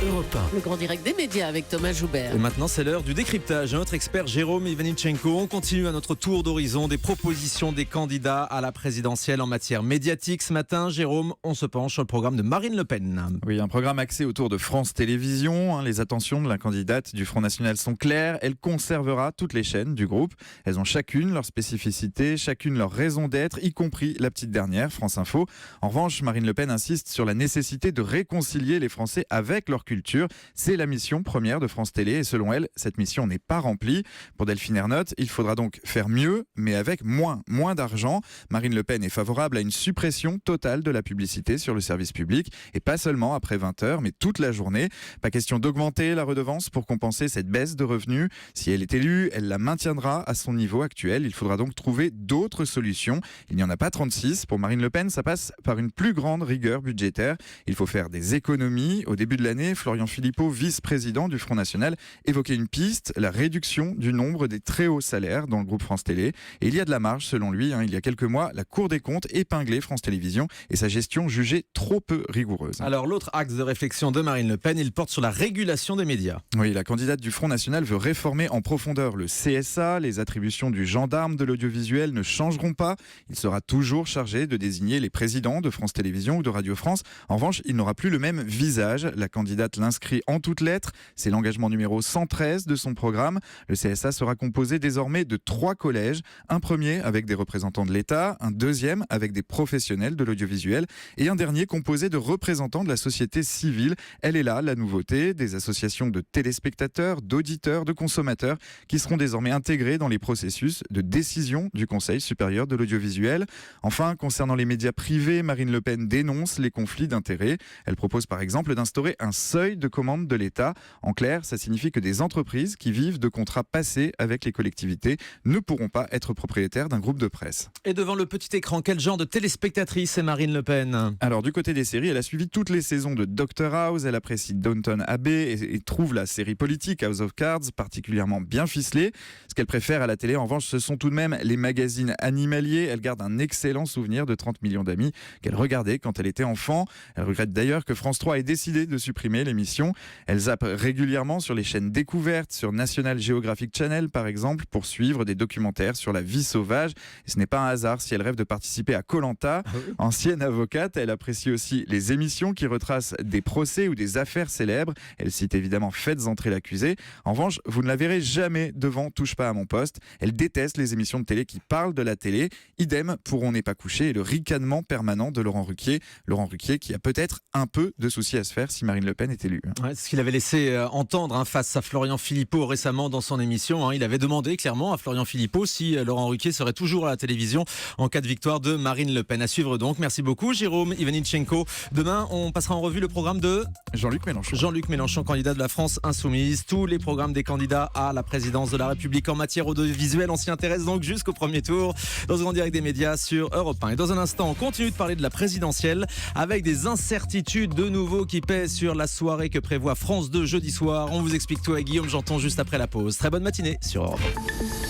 Europe 1. Le grand direct des médias avec Thomas Joubert. Et maintenant, c'est l'heure du décryptage. Notre expert Jérôme Ivanichenko. On continue à notre tour d'horizon des propositions des candidats à la présidentielle en matière médiatique. Ce matin, Jérôme, on se penche sur le programme de Marine Le Pen. Oui, un programme axé autour de France Télévisions. Les attentions de la candidate du Front National sont claires. Elle conservera toutes les chaînes du groupe. Elles ont chacune leur spécificité, chacune leur raison d'être, y compris la petite dernière, France Info. En revanche, Marine Le Pen insiste sur la nécessité de réconcilier les Français avec leur culture. C'est la mission première de France Télé et selon elle, cette mission n'est pas remplie. Pour Delphine Ernotte, il faudra donc faire mieux, mais avec moins d'argent. Marine Le Pen est favorable à une suppression totale de la publicité sur le service public et pas seulement après 20h, mais toute la journée. Pas question d'augmenter la redevance pour compenser cette baisse de revenus. Si elle est élue, elle la maintiendra à son niveau actuel. Il faudra donc trouver d'autres solutions. Il n'y en a pas 36. Pour Marine Le Pen, ça passe par une plus grande rigueur budgétaire. Il faut faire des économies. Au début de l'année, Florian Philippot, vice-président du Front National, évoquait une piste, la réduction du nombre des très hauts salaires dans le groupe France Télé. Et il y a de la marge, selon lui. Il y a quelques mois, la Cour des comptes épinglait France Télévisions et sa gestion jugée trop peu rigoureuse. Alors, l'autre axe de réflexion de Marine Le Pen, il porte sur la régulation des médias. Oui, la candidate du Front National veut réformer en profondeur le CSA. Les attributions du gendarme de l'audiovisuel ne changeront pas. Il sera toujours chargé de désigner les présidents de France Télévisions ou de Radio France. En revanche, il n'aura plus le même visage. La candidate l'inscrit en toutes lettres. C'est l'engagement numéro 113 de son programme. Le CSA sera composé désormais de 3 collèges. Un premier avec des représentants de l'État, un deuxième avec des professionnels de l'audiovisuel et un dernier composé de représentants de la société civile. Elle est là, la nouveauté, des associations de téléspectateurs, d'auditeurs, de consommateurs qui seront désormais intégrés dans les processus de décision du Conseil supérieur de l'audiovisuel. Enfin, concernant les médias privés, Marine Le Pen dénonce les conflits d'intérêts. Elle propose par exemple d'instaurer un seuil de commande de l'État. En clair, ça signifie que des entreprises qui vivent de contrats passés avec les collectivités ne pourront pas être propriétaires d'un groupe de presse. Et devant le petit écran, quel genre de téléspectatrice est Marine Le Pen ? Alors du côté des séries, elle a suivi toutes les saisons de Dr House, elle apprécie Downton Abbey et trouve la série politique House of Cards particulièrement bien ficelée. Ce qu'elle préfère à la télé, en revanche, ce sont tout de même les magazines animaliers. Elle garde un excellent souvenir de 30 millions d'amis qu'elle regardait quand elle était enfant. Elle regrette d'ailleurs que France 3 ait décidé de supprimer l'émission. Elle zappe régulièrement sur les chaînes découvertes, sur National Geographic Channel par exemple, pour suivre des documentaires sur la vie sauvage. Et ce n'est pas un hasard si elle rêve de participer à Koh-Lanta. Ancienne avocate, elle apprécie aussi les émissions qui retracent des procès ou des affaires célèbres. Elle cite évidemment Faites entrer l'accusé. En revanche, vous ne la verrez jamais devant Touche pas à mon poste. Elle déteste les émissions de télé qui parlent de la télé. Idem pour On n'est pas couché et le ricanement permanent de Laurent Ruquier. Laurent Ruquier qui a peut-être un peu de soucis à se faire si Marine Le Pen est élue. Ouais, c'est ce qu'il avait laissé entendre face à Florian Philippot récemment dans son émission. Il avait demandé clairement à Florian Philippot si Laurent Ruquier serait toujours à la télévision en cas de victoire de Marine Le Pen. À suivre donc. Merci beaucoup Jérôme Ivanichenko. Demain, on passera en revue le programme de Jean-Luc Mélenchon. Jean-Luc Mélenchon, candidat de la France Insoumise. Tous les programmes des candidats à la présidence de la République en matière audiovisuelle. On s'y intéresse donc jusqu'au premier tour dans ce grand direct des médias sur Europe 1. Et dans un instant, on continue de parler de la présidentielle avec des incertitudes de nouveau qui pèsent sur la soirée que prévoit France 2 jeudi soir. On vous explique tout à Guillaume Janton juste après la pause. Très bonne matinée sur Europe 1.